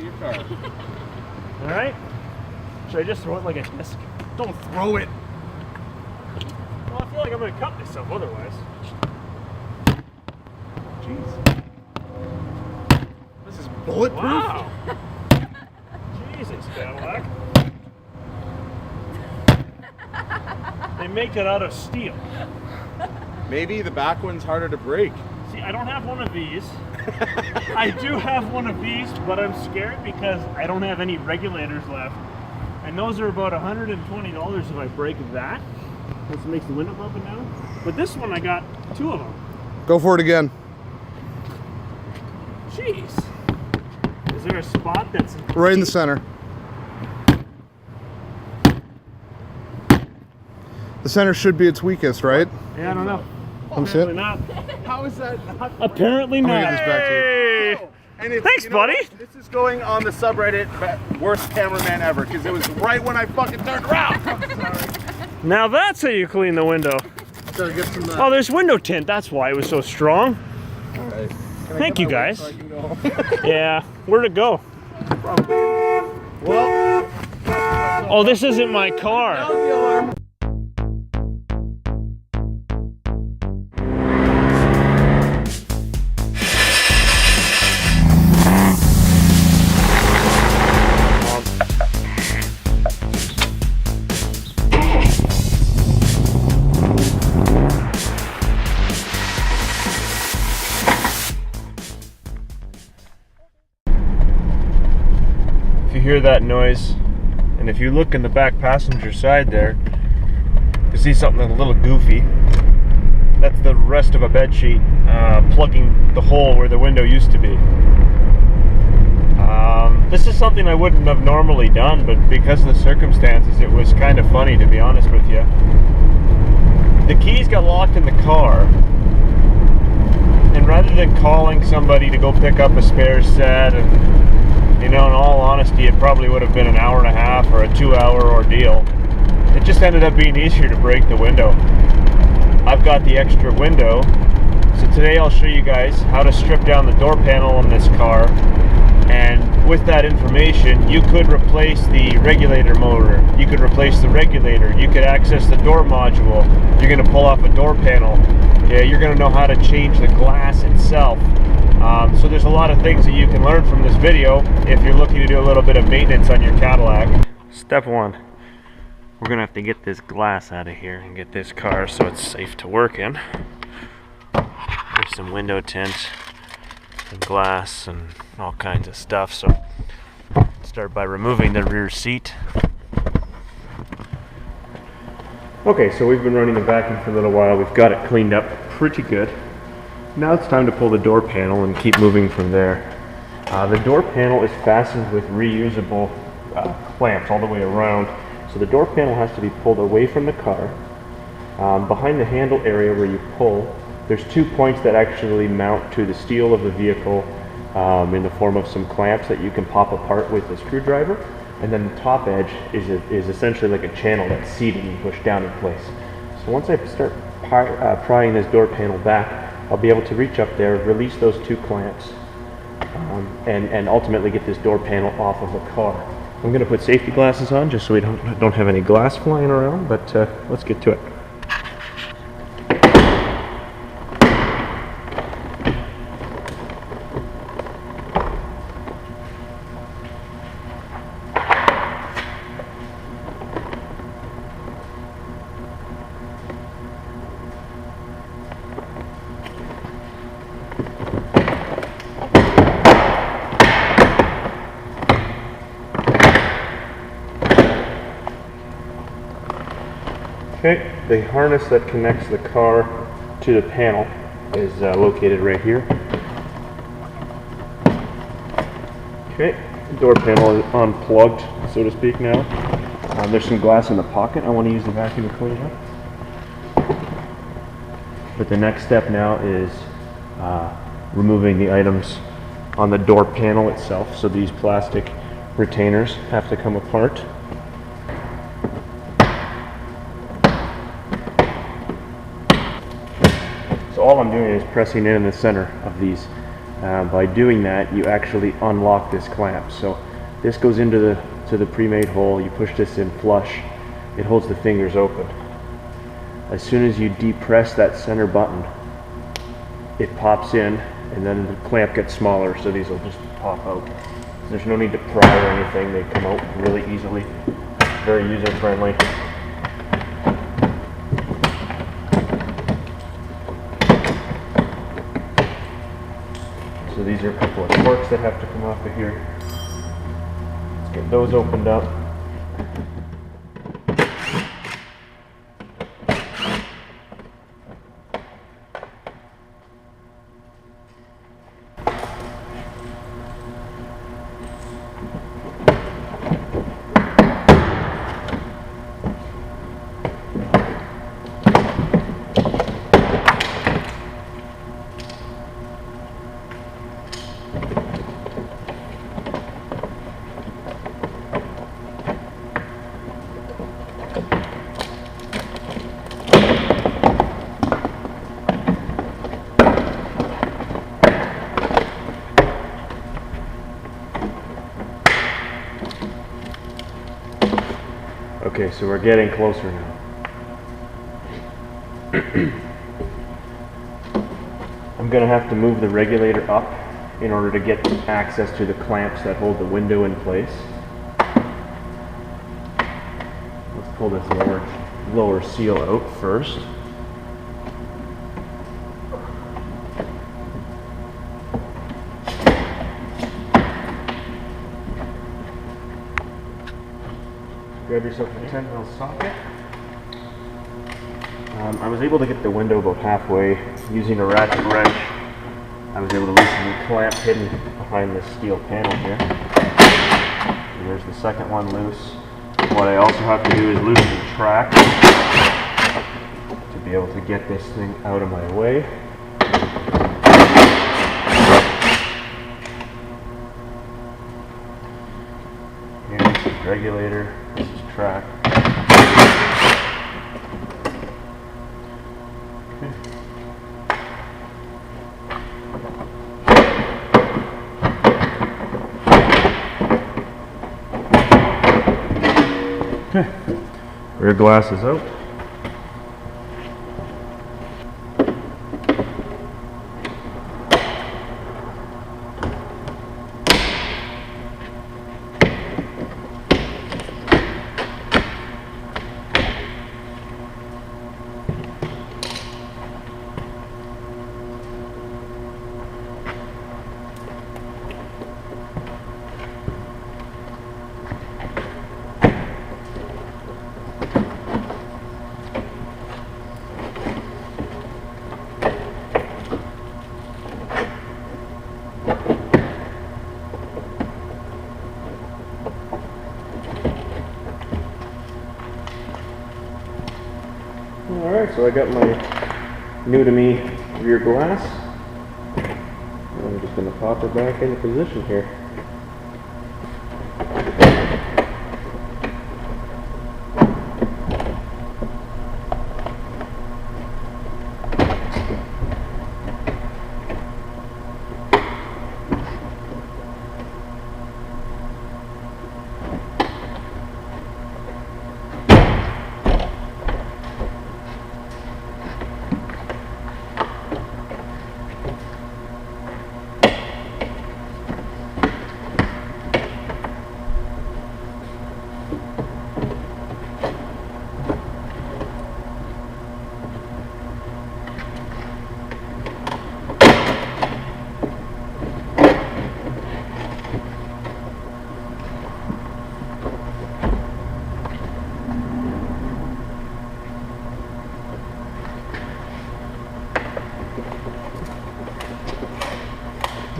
of your car. Alright? Should I just throw it like a disc? Don't throw it. Well, I feel like I'm going to cut myself otherwise. Jeez. This is bulletproof? Wow! Jesus, Cadillac. They make it out of steel. Maybe the back one's harder to break. See, I don't have one of these. I do have one of these, but I'm scared because I don't have any regulators left. And those are about $120 if I break that. This makes the window up and down. But this one, I got 2 of them. Go for it again. Jeez. Is there a spot that's... Right in the center. The center should be its weakest, right? Yeah, I don't know. Come sit. Apparently not. How is that not? Apparently I'm not. gonna get this back to you. Hey! And it's, Thanks, you know buddy. what? This is going on the subreddit, worst cameraman ever, because it was right when I fucking turned around. Now that's how you clean the window. Gotta get some, Oh, there's window tint. That's why it was so strong. all right. Can I Thank get you, my guys. weight so I can go home? Yeah. Where'd it go? Well, Oh, this isn't my car. sound the alarm. If you hear that noise, and if you look in the back passenger side there, you see something a little goofy. That's the rest of a bed sheet plugging the hole where the window used to be. This is something I wouldn't have normally done, but because of the circumstances, it was kind of funny, to be honest with you. The keys got locked in the car, and rather than calling somebody to go pick up a spare set, and you know, in all honesty, it probably would have been an hour and a half or a 2-hour ordeal. It just ended up being easier to break the window. I've got the extra window, so today I'll show you guys how to strip down the door panel on this car, and with that information, you could replace the regulator motor, you could replace the regulator, you could access the door module, you're going to pull off a door panel, yeah, you're going to know how to change the glass itself. So there's a lot of things that you can learn from this video if you're looking to do a little bit of maintenance on your Cadillac. Step 1. We're going to have to get this glass out of here and get this car so it's safe to work in. There's some window tint and glass and all kinds of stuff, so start by removing the rear seat. Okay, so we've been running the vacuum for a little while. We've got it cleaned up pretty good. Now it's time to pull the door panel and keep moving from there. The door panel is fastened with reusable clamps all the way around, so the door panel has to be pulled away from the car. Behind the handle area where you pull, there's 2 points that actually mount to the steel of the vehicle in the form of some clamps that you can pop apart with a screwdriver, and then the top edge is essentially like a channel that's seated and pushed down in place. So once I start prying this door panel back, I'll be able to reach up there, release those 2 clamps, and ultimately get this door panel off of the car. I'm going to put safety glasses on just so we don't have any glass flying around, but let's get to it. Okay, the harness that connects the car to the panel is located right here. Okay, the door panel is unplugged, so to speak now. There's some glass in the pocket. I want to use the vacuum to clean it up. But the next step now is removing the items on the door panel itself. So these plastic retainers have to come apart. So all I'm doing is pressing in the center of these By doing that, you actually unlock this clamp. So this goes into the pre-made hole. You push this in flush. It holds the fingers open. As soon as you depress that center button, it pops in, and then the clamp gets smaller, so these will just pop out. There's no need to pry or anything. They come out really easily. Very user friendly. So these are a couple of corks that have to come off of here. Let's get those opened up. Okay, so we're getting closer now. I'm going to have to move the regulator up in order to get access to the clamps that hold the window in place. Let's pull this lower seal out first. Grab yourself a 10mm socket. I was able to get the window about halfway using a ratchet wrench. I was able to loosen the clamp hidden behind this steel panel here. And there's the second one loose. What I also have to do is loosen the track to be able to get this thing out of my way. Here, this is regulator. This is track. Okay. Rear glass is out. Alright, so I got my new to me rear glass. And I'm just going to pop it back into position here.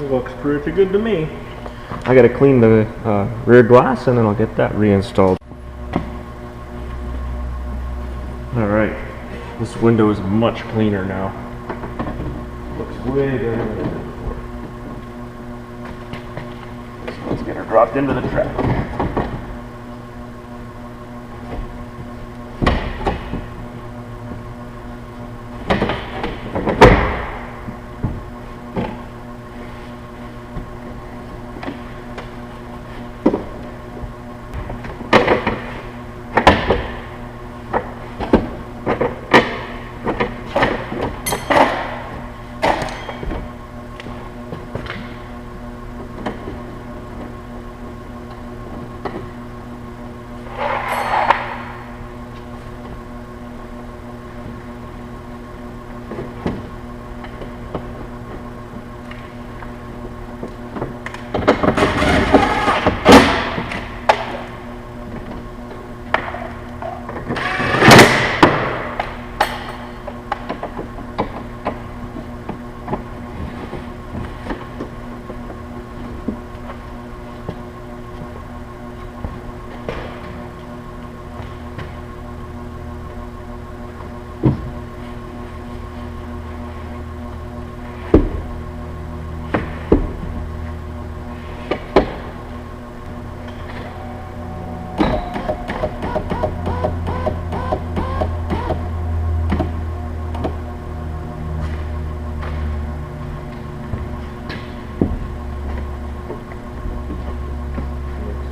Looks pretty good to me. I gotta clean the rear glass and then I'll get that reinstalled. Alright, this window is much cleaner now. Looks way better than it did before. So let's get her dropped into the trap.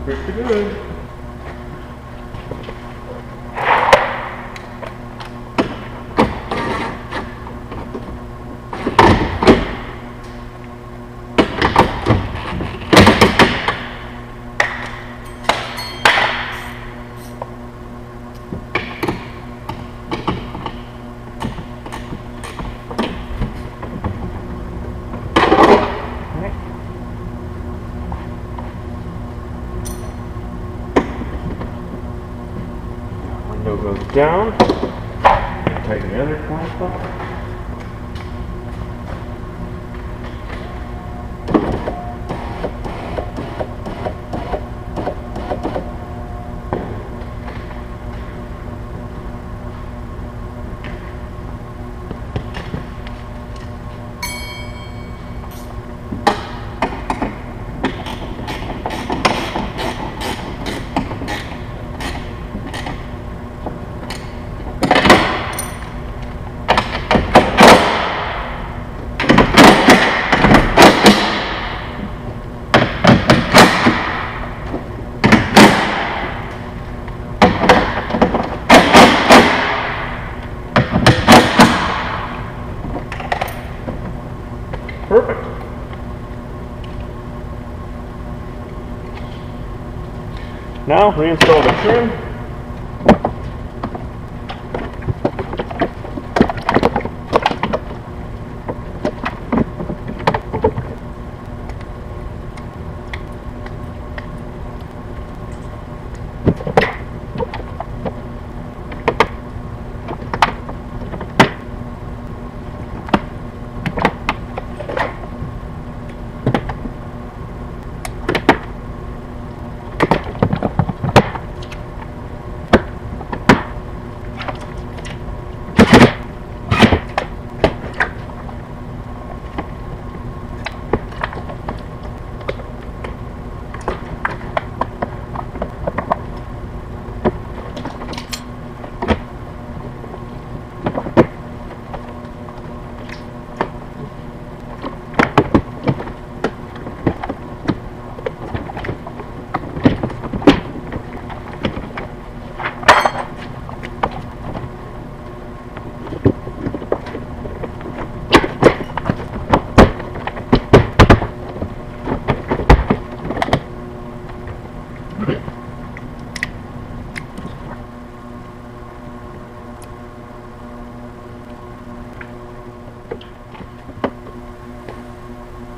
Pretty good. Window goes down. Tighten the other clamp up. Perfect. Now reinstall the trim.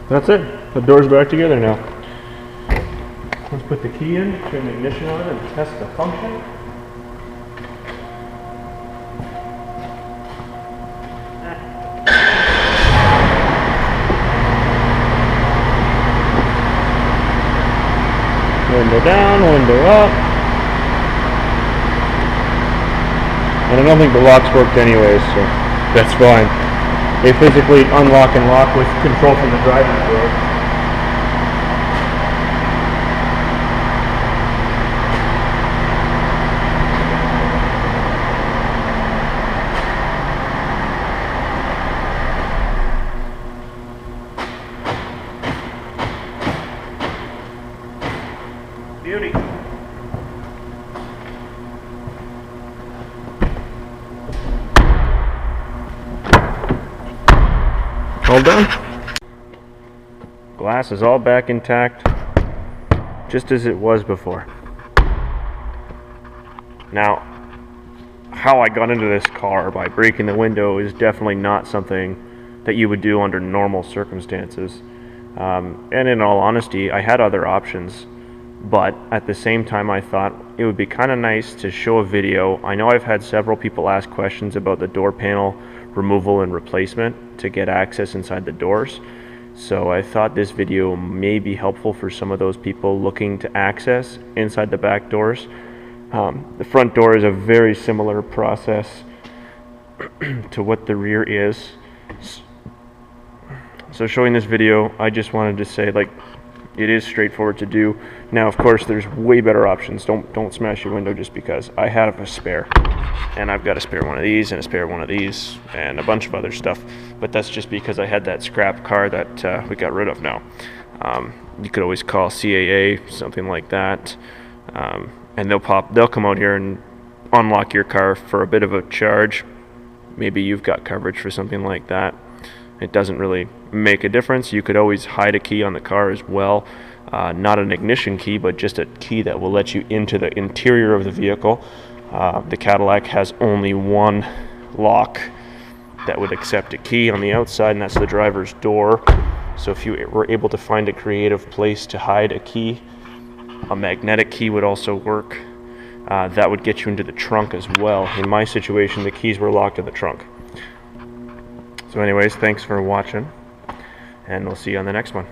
That's it. The door's back together now. Let's put the key in, turn the ignition on, and test the function. Window down, window up. And I don't think the locks worked anyways, so that's fine. They physically unlock and lock with control from the driver's door. Beauty. All done. Glass is all back intact, just as it was before. Now, how I got into this car by breaking the window is definitely not something that you would do under normal circumstances. And in all honesty, I had other options, but at the same time I thought it would be kind of nice to show a video. I know I've had several people ask questions about the door panel removal and replacement to get access inside the doors. So I thought this video may be helpful for some of those people looking to access inside the back doors. The front door is a very similar process to what the rear is. So showing this video, I just wanted to say, like, it is straightforward to do. Now, of course, there's way better options. Don't smash your window just because. I have a spare, and I've got a spare one of these and a spare one of these and a bunch of other stuff. But that's just because I had that scrap car that we got rid of now. You could always call CAA, something like that, and they'll come out here and unlock your car for a bit of a charge. Maybe you've got coverage for something like that. It doesn't really make a difference. You could always hide a key on the car as well. Not an ignition key, but just a key that will let you into the interior of the vehicle. The Cadillac has only one lock that would accept a key on the outside, and that's the driver's door. So if you were able to find a creative place to hide a key, a magnetic key would also work. That would get you into the trunk as well. In my situation, the keys were locked in the trunk. So anyways, thanks for watching, and we'll see you on the next one.